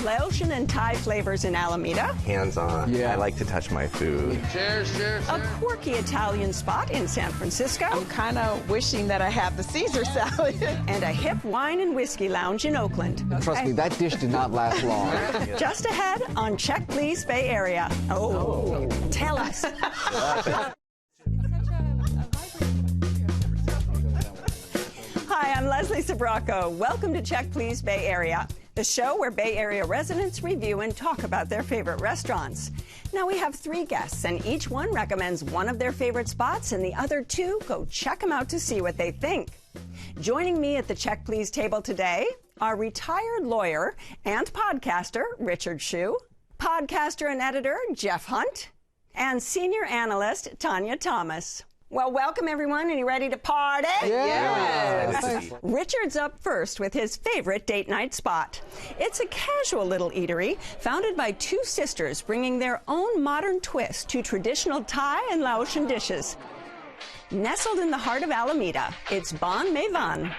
Laotian and Thai flavors in Alameda. Hands-on. Yeah. I like to touch my food. Cheers. A quirky Italian spot in San Francisco. I'm kind of wishing that I had the Caesar salad. And a hip wine and whiskey lounge in Oakland. Trust me, that dish did not last long. Just ahead on Check Please Bay Area. Oh. Tell us. Hi, I'm Leslie Sabraco. Welcome to Check Please Bay Area, the show where Bay Area residents review and talk about their favorite restaurants. Now we have 3 guests, and each one recommends one of their favorite spots, and the other 2 go check them out to see what they think. Joining me at the Check Please table today are retired lawyer and podcaster Richard Shue, podcaster and editor Jeff Hunt, and senior analyst Tanya Thomas. Well, welcome everyone. Are you ready to party? Yes. Richard's up first with his favorite date night spot. It's a casual little eatery founded by 2 sisters bringing their own modern twist to traditional Thai and Laotian dishes. Nestled in the heart of Alameda, it's Bhan Mae Vane.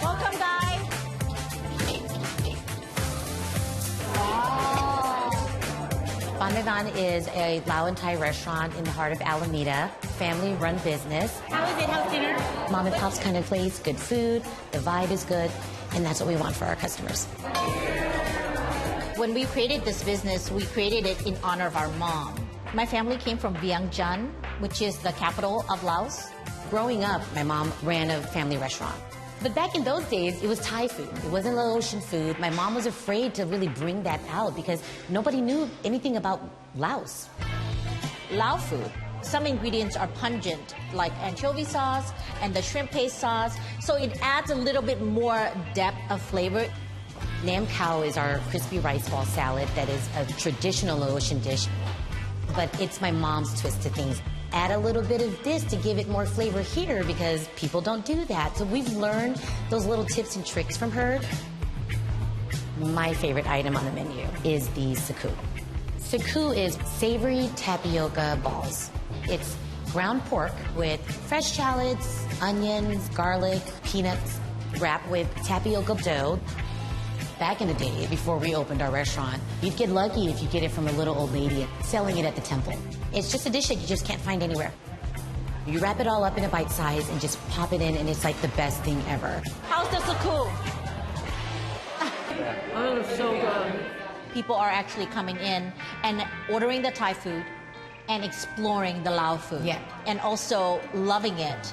Welcome, guys. Bhan Mae Vane is a Lao and Thai restaurant in the heart of Alameda, family-run business. How is it? How's dinner? Mom and pop's kind of place, good food, the vibe is good, and that's what we want for our customers. When we created this business, we created it in honor of our mom. My family came from Vientiane, which is the capital of Laos. Growing up, my mom ran a family restaurant. But back in those days, it was Thai food. It wasn't Laotian food. My mom was afraid to really bring that out because nobody knew anything about Laos. Lao food, some ingredients are pungent, like anchovy sauce and the shrimp paste sauce, so it adds a little bit more depth of flavor. Nam khao is our crispy rice ball salad that is a traditional Laotian dish, but it's my mom's twist to things. Add a little bit of this to give it more flavor here because people don't do that. So we've learned those little tips and tricks from her. My favorite item on the menu is the saku. Saku is savory tapioca balls. It's ground pork with fresh shallots, onions, garlic, peanuts, wrapped with tapioca dough. Back in the day, before we opened our restaurant, you'd get lucky if you get it from a little old lady selling it at the temple. It's just a dish that you just can't find anywhere. You wrap it all up in a bite size and just pop it in, and it's like the best thing ever. How's the saku? Oh, so good. People are actually coming in and ordering the Thai food and exploring the Lao food. Yeah. And also loving it.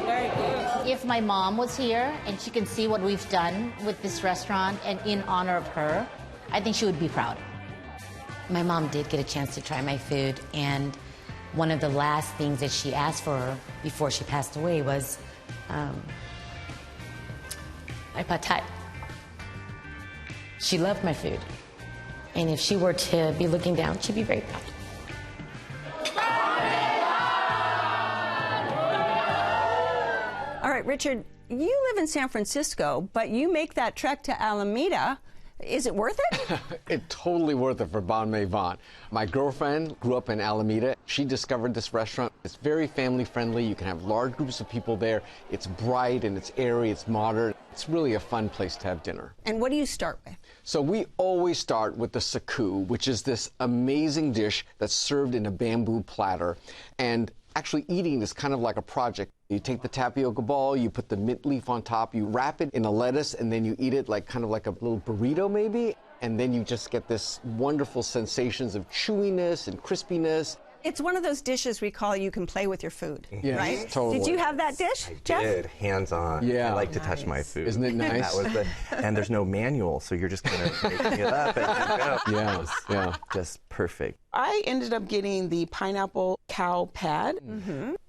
Very good. If my mom was here and she can see what we've done with this restaurant and in honor of her, I think she would be proud. My mom did get a chance to try my food, and one of the last things that she asked for before she passed away was my pad thai. She loved my food, and if she were to be looking down, she'd be very proud. All right, Richard, you live in San Francisco, but you make that trek to Alameda. Is it worth it? It's totally worth it for Bhan Mae Vane. My girlfriend grew up in Alameda. She discovered this restaurant. It's very family friendly. You can have large groups of people there. It's bright and it's airy, it's modern. It's really a fun place to have dinner. And what do you start with? So we always start with the saku, which is this amazing dish that's served in a bamboo platter. And actually eating is kind of like a project. You take the tapioca ball, you put the mint leaf on top, you wrap it in a lettuce, and then you eat it like kind of like a little burrito maybe, and then you just get this wonderful sensations of chewiness and crispiness. It's one of those dishes we call you can play with your food, Yes, right? totally. Did you have that dish, Jeff? Did. Hands-on. Yeah. I like to touch my food. Isn't it nice? That was and there's no manual, so you're just kind of making it up. And you go. Yeah, yeah. Just perfect. I ended up getting the pineapple cow pad.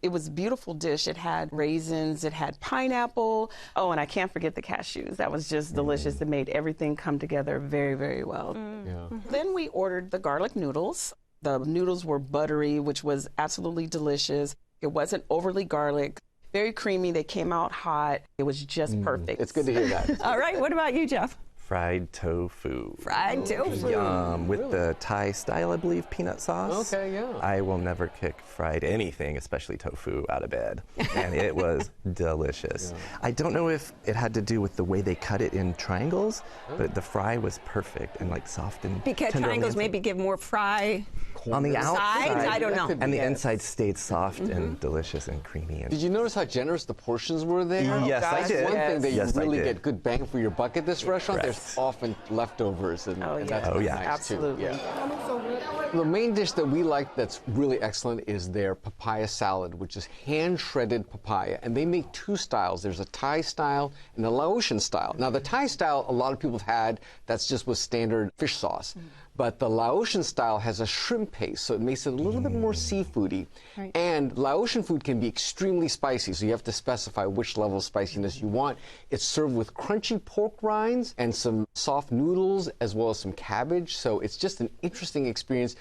It was a beautiful dish. It had raisins, it had pineapple. Oh, and I can't forget the cashews. That was just delicious. It made everything come together very, very well. Yeah. Then we ordered the garlic noodles. The noodles were buttery, which was absolutely delicious. It wasn't overly garlic, very creamy. They came out hot. It was just perfect. It's good to hear that. All right, what about you, Jeff? Fried tofu. Fried tofu. Yum. With the Thai style, I believe, peanut sauce. Okay, yeah. I will never kick fried anything, especially tofu, out of bed. And it was delicious. Yeah. I don't know if it had to do with the way they cut it in triangles, but the fry was perfect and like soft and because tender triangles maybe give more fry on the outside. I don't know. And the inside stayed soft and delicious and creamy. And did you notice how generous the portions were there? Yes, I did. One thing that you really I did. get good bang for your buck at this restaurant. Correct. There's often leftovers, and that's nice absolutely. too. Yeah. The main dish that we like that's really excellent is their papaya salad, which is hand-shredded papaya. And they make two styles. There's a Thai style and a Laotian style. Now, the Thai style, a lot of people have had, that's just with standard fish sauce. But the Laotian style has a shrimp paste, so it makes it a little bit more seafoody. Right. And Laotian food can be extremely spicy, so you have to specify which level of spiciness you want. It's served with crunchy pork rinds and some soft noodles, as well as some cabbage. So it's just an interesting experience.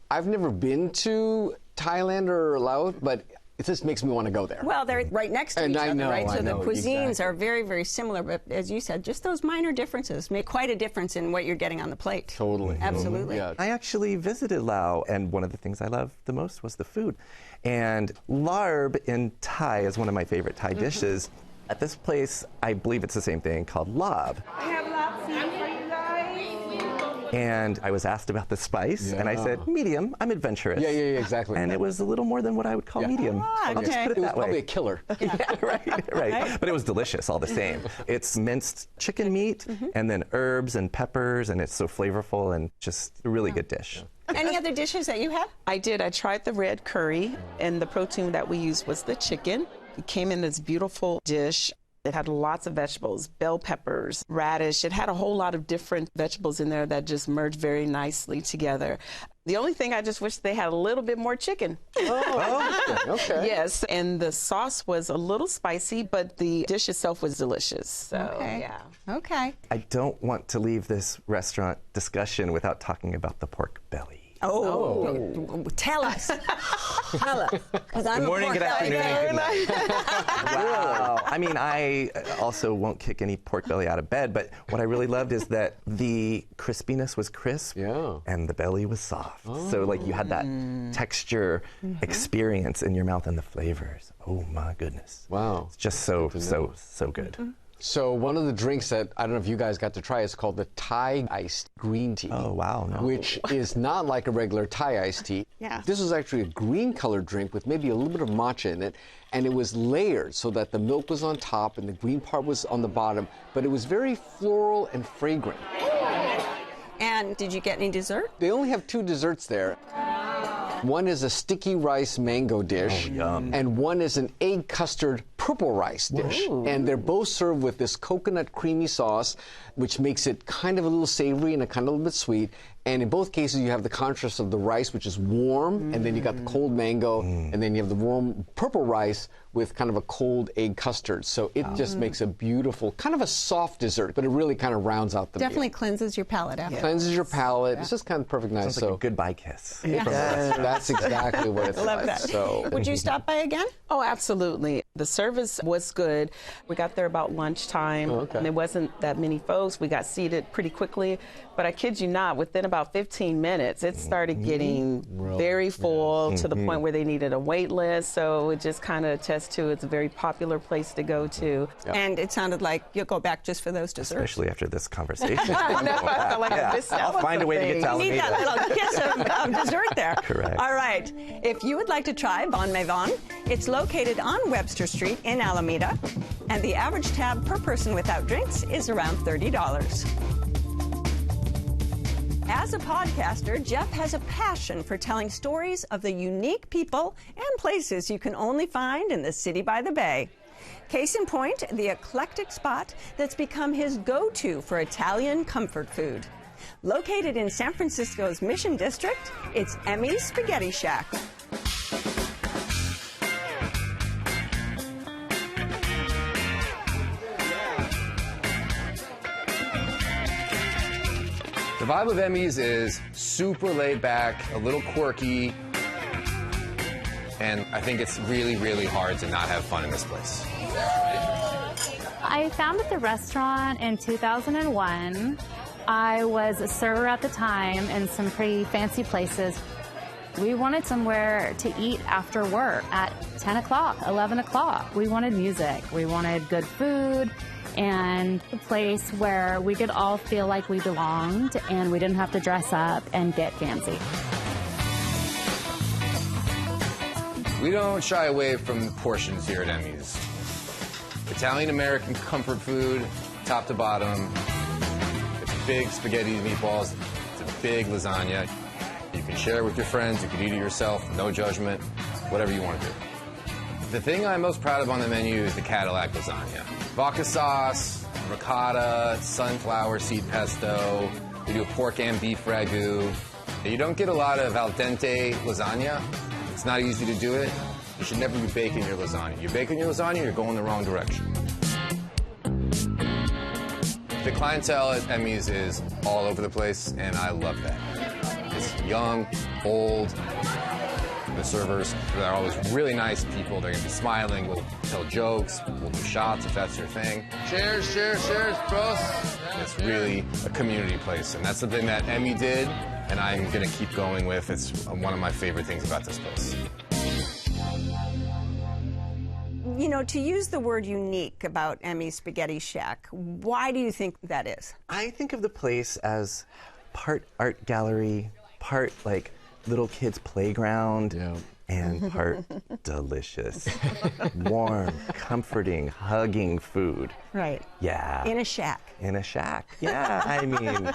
I've never been to Thailand or Laos, but it just makes me want to go there. Well, they're right next to each other, right? So the cuisines are very, very similar, but as you said, just those minor differences make quite a difference in what you're getting on the plate. Totally. Absolutely. Yeah. I actually visited Laos, and one of the things I loved the most was the food. And larb in Thai is one of my favorite Thai dishes. At this place, I believe it's the same thing, called lab. I have lots for you guys. And I was asked about the spice, and I said, medium, I'm adventurous. Yeah, exactly. And it was a little more than what I would call medium. I'll just put it that way. Probably a killer. Yeah, right. But it was delicious all the same. It's minced chicken meat, and then herbs and peppers, and it's so flavorful and just a really good dish. Any other dishes that you had? I did. I tried the red curry, and the protein that we used was the chicken. It came in this beautiful dish. It had lots of vegetables, bell peppers, radish. It had a whole lot of different vegetables in there that just merged very nicely together. The only thing I just wish they had a little bit more chicken. Okay. Yes, and the sauce was a little spicy, but the dish itself was delicious. So, yeah. Okay. I don't want to leave this restaurant discussion without talking about the pork belly. Tell us. Tell us. Good morning, good afternoon, and good night. Wow. I mean, I also won't kick any pork belly out of bed, but what I really loved is that the crispiness was crisp and the belly was soft. So, like, you had that texture experience in your mouth and the flavors. Oh, my goodness. Wow. It's just so good. So one of the drinks that, I don't know if you guys got to try, is called the Thai iced green tea. Oh, wow. No. Which is not like a regular Thai iced tea. Yeah. This was actually a green colored drink with maybe a little bit of matcha in it. And it was layered so that the milk was on top and the green part was on the bottom. But it was very floral and fragrant. And did you get any dessert? They only have two desserts there. One is a sticky rice mango dish, and one is an egg custard purple rice dish. And they're both served with this coconut creamy sauce, which makes it kind of a little savory and a kind of a little bit sweet. And in both cases, you have the contrast of the rice, which is warm, and then you got the cold mango, and then you have the warm purple rice with kind of a cold egg custard. So it just makes a beautiful, kind of a soft dessert, but it really kind of rounds out the Definitely meal. cleanses your palate after. Cleanses your palate. It's just kind of perfect, nice. Sounds like a goodbye kiss. That's exactly what it's Love like. that. So. Would you stop by again? Oh, absolutely. The service was good. We got there about lunchtime, and there wasn't that many folks. We got seated pretty quickly, but I kid you not, within about 15 minutes, it started getting very full to the point where they needed a wait list. So it just kind of attests to it's a very popular place to go to. And it sounded like you'll go back just for those desserts. Especially after this conversation. I know, I felt like I missed out I'll on find a way to get to something. You need Alameda. that little kiss of dessert there. Correct. All right. If you would like to try Bhan Mae Vane, it's located on Webster Street in Alameda, and the average tab per person without drinks is around $30. As a podcaster, Jeff has a passion for telling stories of the unique people and places you can only find in the city by the bay. Case in point, the eclectic spot that's become his go-to for Italian comfort food. Located in San Francisco's Mission District, it's Emmy's Spaghetti Shack. The vibe of Emmy's is super laid back, a little quirky, and I think it's really, really hard to not have fun in this place. I founded the restaurant in 2001. I was a server at the time in some pretty fancy places. We wanted somewhere to eat after work at 10 o'clock, 11 o'clock. We wanted music. We wanted good food and a place where we could all feel like we belonged and we didn't have to dress up and get fancy. We don't shy away from portions here at Emmy's. Italian-American comfort food, top to bottom. It's big spaghetti and meatballs. It's a big lasagna. You can share it with your friends. You can eat it yourself. No judgment. Whatever you want to do. The thing I'm most proud of on the menu is the Cadillac lasagna. Vodka sauce, ricotta, sunflower seed pesto. We do a pork and beef ragu. You don't get a lot of al dente lasagna. It's not easy to do it. You should never be baking your lasagna. You're baking your lasagna, you're going the wrong direction. The clientele at Emmy's is all over the place, and I love that. It's young, old. The servers, they're always really nice people. They're going to be smiling. We'll tell jokes. We'll do shots if that's your thing. Cheers, cheers, cheers, bros. It's really a community place, and that's something that Emmy did, and I'm going to keep going with. It's one of my favorite things about this place. You know, to use the word unique about Emmy's Spaghetti Shack, why do you think that is? I think of the place as part art gallery, part like little kids' playground, and part delicious, warm, comforting, hugging food. Right. Yeah. In a shack. In a shack. Yeah, I mean,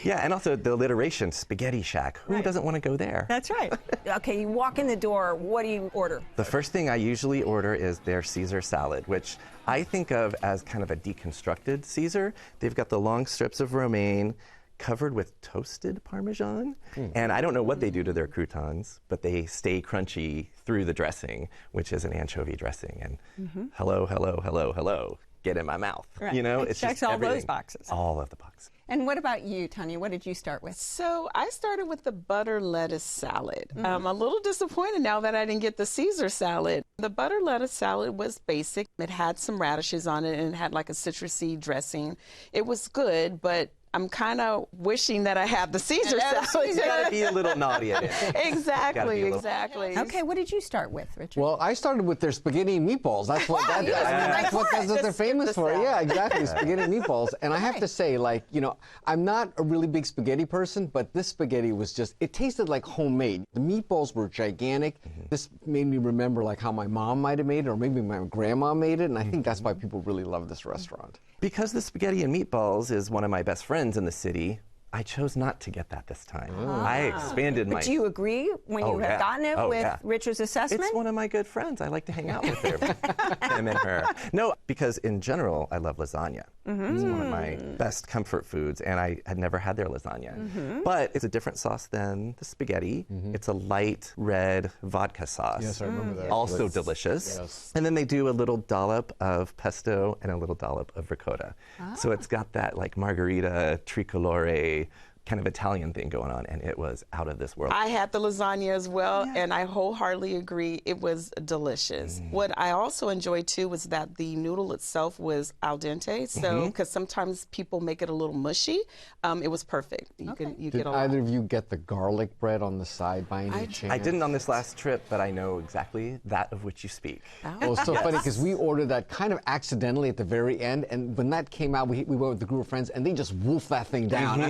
yeah, and also the alliteration, Spaghetti Shack. Who doesn't want to go there? That's right. Okay, you walk in the door, what do you order? The first thing I usually order is their Caesar salad, which I think of as kind of a deconstructed Caesar. They've got the long strips of romaine, covered with toasted Parmesan. And I don't know what they do to their croutons, but they stay crunchy through the dressing, which is an anchovy dressing. And hello, hello, hello, hello, get in my mouth. Right. You know, It it's checks just all everything. those boxes. All of the boxes. And what about you, Tanya? What did you start with? So I started with the butter lettuce salad. I'm a little disappointed now that I didn't get the Caesar salad. The butter lettuce salad was basic. It had some radishes on it and it had like a citrusy dressing. It was good, but I'm kind of wishing that I had the Caesar salad. You gotta be a little naughty at it. Exactly, exactly. Okay, what did you start with, Richard? Well, I started with their spaghetti and meatballs. That's what that's what they're famous for. Yeah, exactly, spaghetti and meatballs. And I have to say, like, you know, I'm not a really big spaghetti person, but this spaghetti was just, it tasted like homemade. The meatballs were gigantic. This made me remember like how my mom might have made it, or maybe my grandma made it, and I think that's why people really love this restaurant. Because the spaghetti and meatballs is one of my best friends in the city, I chose not to get that this time. I expanded my... But do you agree when you have gotten it with Richard's assessment? It's one of my good friends. I like to hang out with him and her. No, because in general, I love lasagna. It's one of my best comfort foods, and I had never had their lasagna. But it's a different sauce than the spaghetti. It's a light red vodka sauce. Yes, I remember that. Also delicious. Yes. And then they do a little dollop of pesto and a little dollop of ricotta. So it's got that like Margherita, tricolore, kind of Italian thing going on, and it was out of this world. I had the lasagna as well, and I wholeheartedly agree. It was delicious. What I also enjoyed too was that the noodle itself was al dente, so because sometimes people make it a little mushy, it was perfect. You Did either of you get the garlic bread on the side by any chance? I didn't on this last trip, but I know exactly that of which you speak. Oh, it's so funny because we ordered that kind of accidentally at the very end, and when that came out, we went with the group of friends, and they just wolfed that thing down.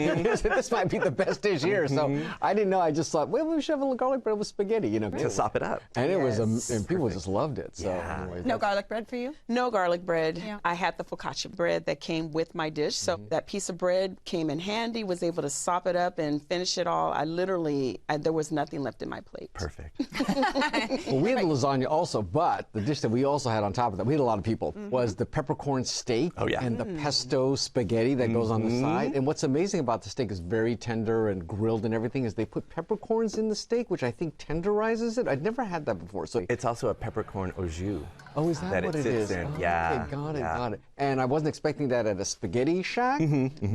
This might be the best dish here. So I didn't know. I just thought, well, we should have a garlic bread with spaghetti, you know, to sop it up. And it was, and people just loved it. So anyway, no garlic bread for you? No garlic bread. I had the focaccia bread that came with my dish, so that piece of bread came in handy. Was able to sop it up and finish it all. I literally, there was nothing left in my plate. Perfect. Well, we had the lasagna also, but the dish that we also had on top of that, we had a lot of people, was the peppercorn steak and the pesto spaghetti that goes on the side. And what's amazing about the steak is very tender and grilled and everything is they put peppercorns in the steak, which I think tenderizes it. I'd never had that before. So it's also a peppercorn au jus. Oh, is that what it is? In. Oh, yeah. Okay, got it. And I wasn't expecting that at a spaghetti shack,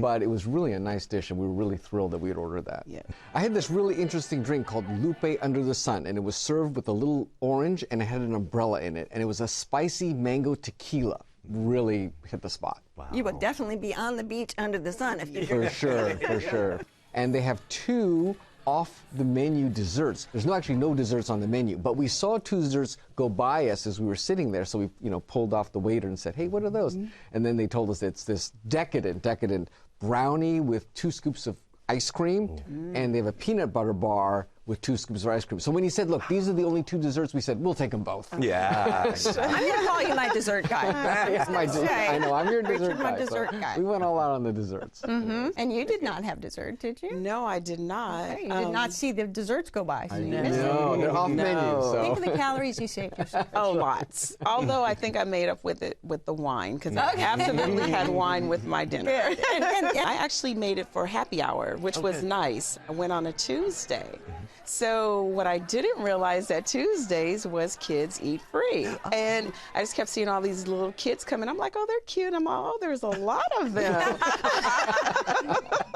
but it was really a nice dish, and we were really thrilled that we had ordered that. Yeah. I had this really interesting drink called Lupe Under the Sun, and it was served with a little orange, and it had an umbrella in it, and it was a spicy mango tequila. really hit the spot. Wow. You would definitely be on the beach under the sun if you For sure, for sure. And they have 2 off-the-menu desserts. There's actually no desserts on the menu, but we saw 2 desserts go by us as we were sitting there, so we pulled off the waiter and said, hey, what are those? And then they told us it's this decadent brownie with 2 scoops of ice cream, and they have a peanut butter bar with 2 scoops of ice cream. So when he said, look, these are the only 2 desserts, we said, we'll take them both. Yeah. I'm going to call you my dessert guy. I know, I'm your dessert my guy. dessert so guy. We went all out on the desserts. And you did not have dessert, did you? No, I did not. Okay, you did not see the desserts go by. So you missed it. No, they're off menu. So. Think of the calories you saved yourself. Oh, lots. Although I think I made up with it with the wine, because I absolutely had wine with my dinner. Good. I actually made it for happy hour, which was nice. I went on a Tuesday. So what I didn't realize that Tuesdays was kids eat free. And I just kept seeing all these little kids come in. I'm like, oh, they're cute. I'm like, oh, there's a lot of them.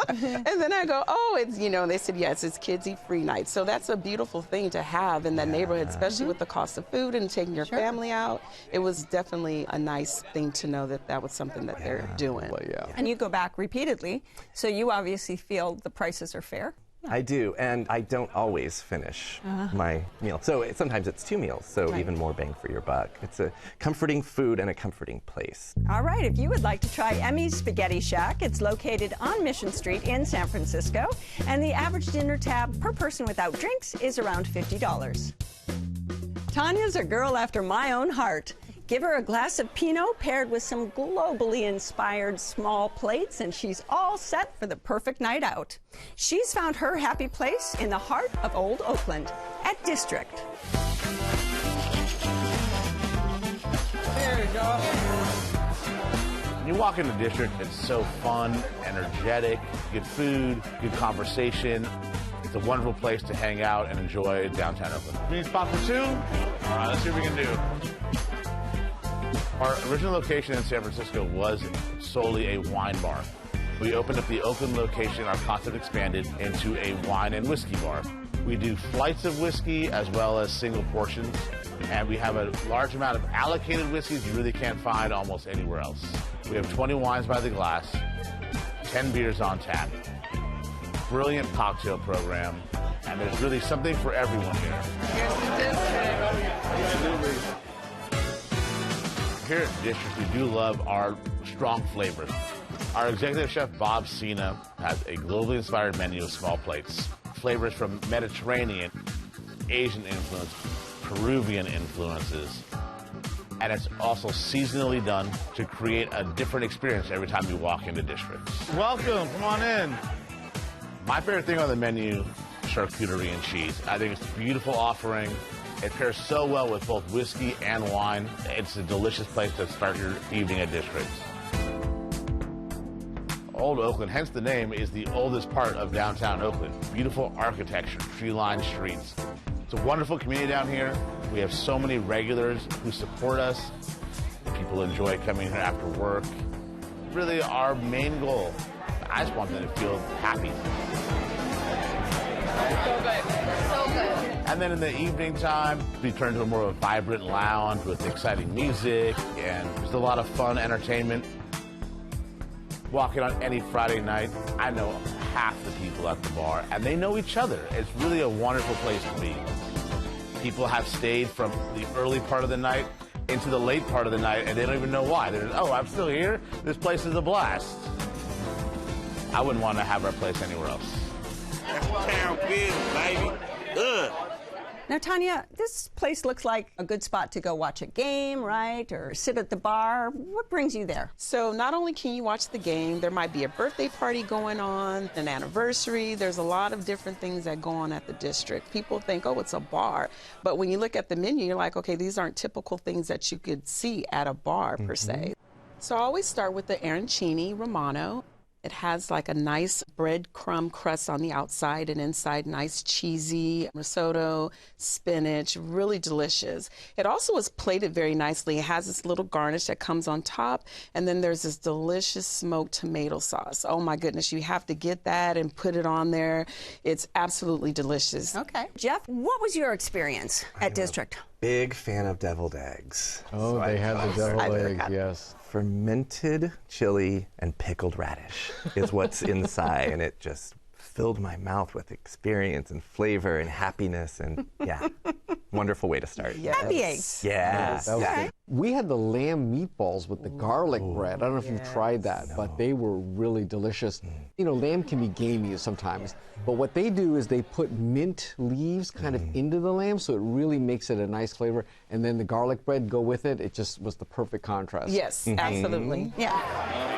And then I go, oh, it's, they said, yes, it's kids eat free night. So that's a beautiful thing to have in that neighborhood, especially with the cost of food and taking your family out. It was definitely a nice thing to know that that was something that they're doing. Well, yeah. And you go back repeatedly, so you obviously feel the prices are fair. I do, and I don't always finish my meal. So sometimes it's 2 meals, so even more bang for your buck. It's a comforting food and a comforting place. All right, if you would like to try Emmy's Spaghetti Shack, it's located on Mission Street in San Francisco, and the average dinner tab per person without drinks is around $50. Tanya's a girl after my own heart. Give her a glass of Pinot paired with some globally inspired small plates, and she's all set for the perfect night out. She's found her happy place in the heart of Old Oakland at District. There you go. When you walk into District, it's so fun, energetic, good food, good conversation. It's a wonderful place to hang out and enjoy downtown Oakland. Need a spot for 2? All right, let's see what we can do. Our original location in San Francisco was solely a wine bar. We opened up the Oakland location, our concept expanded into a wine and whiskey bar. We do flights of whiskey as well as single portions, and we have a large amount of allocated whiskeys you really can't find almost anywhere else. We have 20 wines by the glass, 10 beers on tap, brilliant cocktail program, and there's really something for everyone here. Absolutely. Here at District, we do love our strong flavors. Our executive chef, Bob Cena, has a globally inspired menu of small plates. Flavors from Mediterranean, Asian influence, Peruvian influences. And it's also seasonally done to create a different experience every time you walk into District. Welcome, come on in. My favorite thing on the menu, charcuterie and cheese. I think it's a beautiful offering. It pairs so well with both whiskey and wine. It's a delicious place to start your evening at District. Old Oakland, hence the name, is the oldest part of downtown Oakland. Beautiful architecture, tree-lined streets. It's a wonderful community down here. We have so many regulars who support us. People enjoy coming here after work. Really, our main goal, I just want them to feel happy. So good. So good. And then in the evening time, we turn to a more of a vibrant lounge with exciting music and just a lot of fun entertainment. Walking on any Friday night, I know half the people at the bar, and they know each other. It's really a wonderful place to be. People have stayed from the early part of the night into the late part of the night, and they don't even know why. They're, oh, I'm still here? This place is a blast. I wouldn't want to have our place anywhere else. That's town business, baby. Ugh. Now, Tanya, this place looks like a good spot to go watch a game, right? Or sit at the bar. What brings you there? So not only can you watch the game, there might be a birthday party going on, an anniversary. There's a lot of different things that go on at the District. People think, oh, it's a bar. But when you look at the menu, you're like, okay, these aren't typical things that you could see at a bar, per se. So I always start with the arancini romano. It has like a nice breadcrumb crust on the outside and inside nice cheesy risotto, spinach, really delicious. It also is plated very nicely. It has this little garnish that comes on top, and then there's this delicious smoked tomato sauce. Oh my goodness, you have to get that and put it on there. It's absolutely delicious. Okay. Jeff, what was your experience at District? big fan of deviled eggs. Oh, So they I had the deviled eggs, forgot. yes. Fermented chili and pickled radish is what's inside, and it just filled my mouth with experience and flavor and happiness, and yeah, wonderful way to start. Happy eggs. Yeah. That was good. We had the lamb meatballs with the garlic bread. I don't know if you've tried that, but they were really delicious. You know, lamb can be gamey sometimes, but what they do is they put mint leaves kind of into the lamb, so it really makes it a nice flavor. And then the garlic bread go with it. It just was the perfect contrast. Yes, absolutely. Yeah.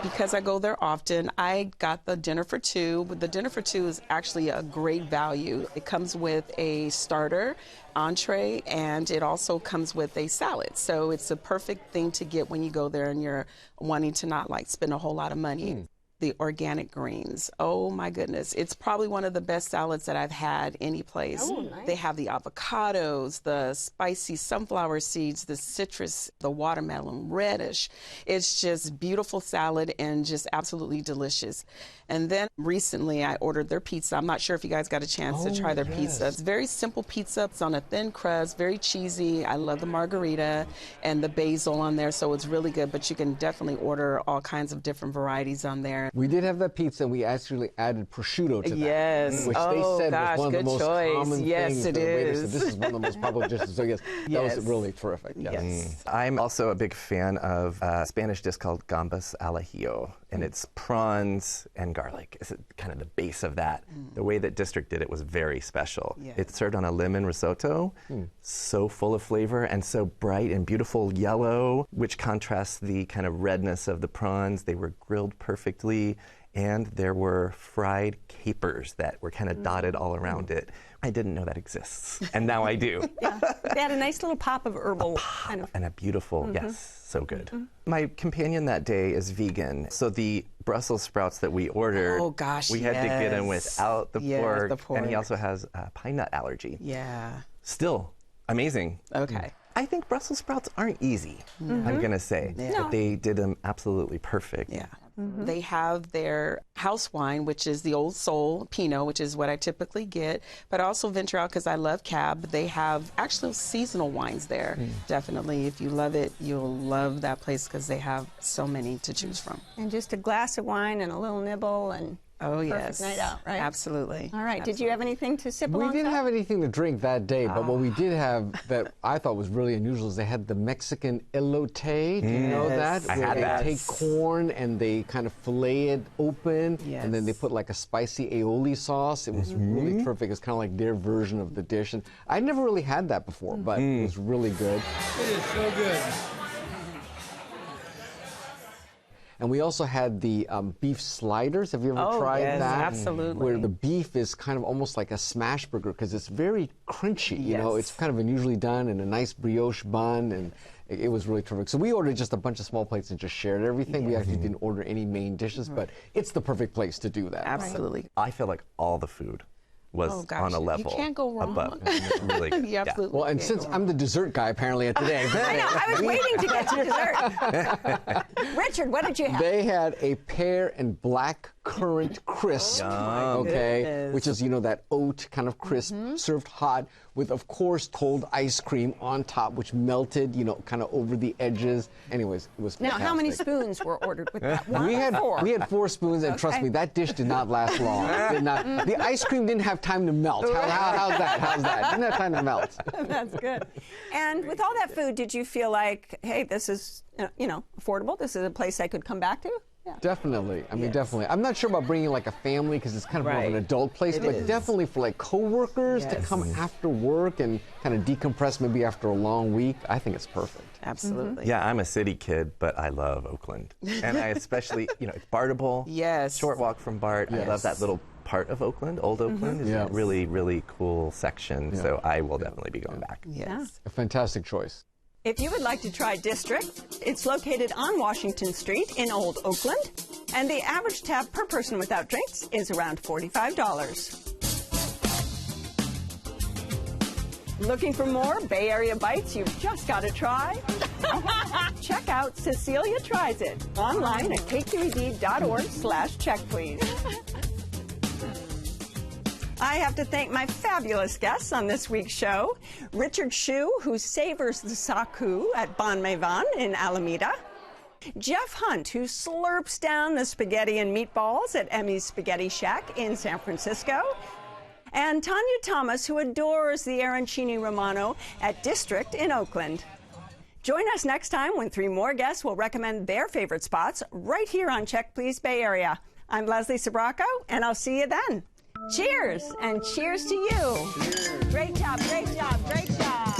Because I go there often, I got the dinner for two. The dinner for two is actually a great value. It comes with a starter, entree, and it also comes with a salad. So it's a perfect thing to get when you go there and you're wanting to not like spend a whole lot of money. The organic greens. Oh my goodness. It's probably one of the best salads that I've had any place. Oh, nice. They have the avocados, the spicy sunflower seeds, the citrus, the watermelon radish. It's just beautiful salad and just absolutely delicious. And then recently I ordered their pizza. I'm not sure if you guys got a chance to try their pizza. It's very simple pizza. It's on a thin crust, very cheesy. I love the margherita and the basil on there, so it's really good. But you can definitely order all kinds of different varieties on there. We did have that pizza, and we actually added prosciutto to that. Yes. Which Oh, they said gosh, was one of the good most choice. common Yes, things. it that the waiter is. said, this is one of the most popular dishes. So yes, that was Yes. really terrific. Yes. Yes. I'm also a big fan of a Spanish dish called gambas al ajillo, and it's prawns and garlic. It's kind of the base of that. The way that District did it was very special. Yeah. It's served on a lemon risotto, so full of flavor and so bright and beautiful yellow, which contrasts the kind of redness of the prawns. They were grilled perfectly, and there were fried capers that were kind of dotted all around it. I didn't know that exists, and now I do. Yeah. They had a nice little pop of herbal kind of. And a beautiful, yes, so good. My companion that day is vegan, so the Brussels sprouts that we ordered, Oh, gosh, we had to get them yes. without the Yes, pork, the pork. and he also has a pine nut allergy. Yeah. Still amazing. Okay. I think Brussels sprouts aren't easy, I'm gonna say, but they did them absolutely perfect. Yeah. They have their house wine, which is the Old Soul Pinot, which is what I typically get. But I also venture out because I love Cab. They have actual seasonal wines there. Definitely, if you love it, you'll love that place because they have so many to choose from. And just a glass of wine and a little nibble and Oh, perfect yes. night out, right? Absolutely. All right. Did you have anything to sip We alongside? didn't have anything to drink that day, but what we did have that I thought was really unusual is they had the Mexican elote. Do you know that? I Where had they that. take corn and they kind of fillet it open, and then they put like a spicy aioli sauce. It was really terrific. It's kind of like their version of the dish. And I'd never really had that before, but it was really good. It is so good. And we also had the beef sliders. Have you ever Oh, tried yes, that? absolutely. Where the beef is kind of almost like a smash burger because it's very crunchy. You know, it's kind of unusually done in a nice brioche bun, and it was really terrific. So we ordered just a bunch of small plates and just shared everything. We actually didn't order any main dishes, but it's the perfect place to do that. Absolutely. I feel like all the food was Oh, gosh, on a you level can't go wrong. above. Really good. You absolutely Well, and can't since go I'm the dessert guy apparently at today, I know. I was waiting to get to dessert. Richard, what did you have? they had a pear and black currant crisp, okay, which is, you know, that oat kind of crisp, served hot with, of course, cold ice cream on top, which melted, you know, kind of over the edges. Anyways, it was Now, fantastic. how many spoons were ordered with that? One We or had four? we had 4 spoons, and trust me, that dish did not last long. It did not. The ice cream didn't have time to melt. How's that? How's that? Didn't have time to melt. That's good. And with all that food, did you feel like, hey, this is, you know, affordable? This is a place I could come back to? Yeah. Definitely. I mean, definitely. I'm not sure about bringing like a family because it's kind of more of an adult place, but definitely for like coworkers to come after work and kind of decompress maybe after a long week. I think it's perfect. Absolutely. Yeah, I'm a city kid, but I love Oakland. And I especially, you know, it's Bartable. Yes. Short walk from Bart. I love that little part of Oakland. Old Oakland is a really, really cool section. So I will definitely be going back. Yes. A fantastic choice. If you would like to try District, it's located on Washington Street in Old Oakland, and the average tab per person without drinks is around $45. Looking for more Bay Area bites you've just got to try? Check out Cecilia Tries It online at kqed.org/check, please. I have to thank my fabulous guests on this week's show. Richard Hsu, who savors the saku at Bhan Mae Vane in Alameda. Jeff Hunt, who slurps down the spaghetti and meatballs at Emmy's Spaghetti Shack in San Francisco. And Tanya Thomas, who adores the arancini romano at District in Oakland. Join us next time when 3 more guests will recommend their favorite spots right here on Check Please Bay Area. I'm Leslie Sbrocco, and I'll see you then. Cheers, and cheers to you. Cheers. Great job, great job, great job.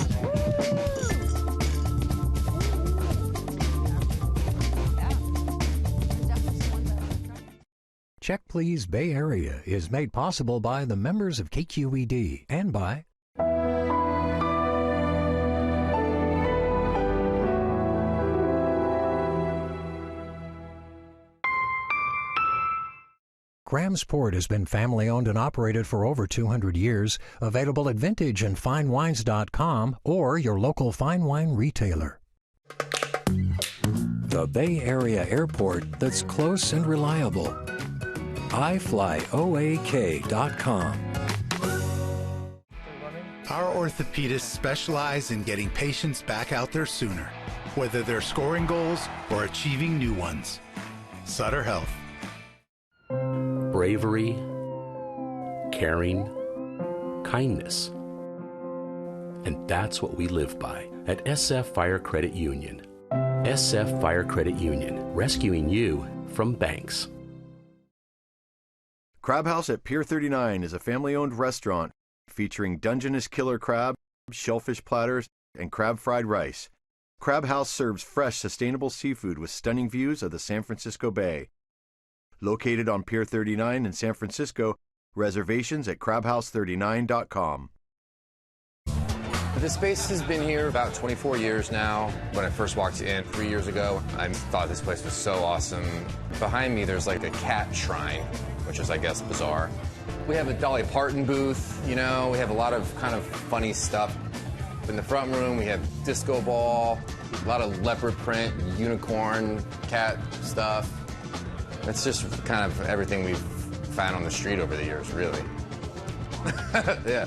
Check Please Bay Area is made possible by the members of KQED and by Grahamsport has been family-owned and operated for over 200 years. Available at vintage and finewines.com or your local fine wine retailer. The Bay Area airport that's close and reliable. iFlyOAK.com. Our orthopedists specialize in getting patients back out there sooner, whether they're scoring goals or achieving new ones. Sutter Health. Bravery, caring, kindness. And that's what we live by at SF Fire Credit Union. SF Fire Credit Union, rescuing you from banks. Crab House at Pier 39 is a family-owned restaurant featuring Dungeness killer crab, shellfish platters, and crab fried rice. Crab House serves fresh, sustainable seafood with stunning views of the San Francisco Bay. Located on Pier 39 in San Francisco, reservations at crabhouse39.com. The space has been here about 24 years now. When I first walked in 3 years ago, I thought this place was so awesome. Behind me, there's like a cat shrine, which is, I guess, bizarre. We have a Dolly Parton booth, you know, we have a lot of kind of funny stuff. In the front room, we have disco ball, a lot of leopard print, unicorn, cat stuff. It's just kind of everything we've found on the street over the years, really. Yeah.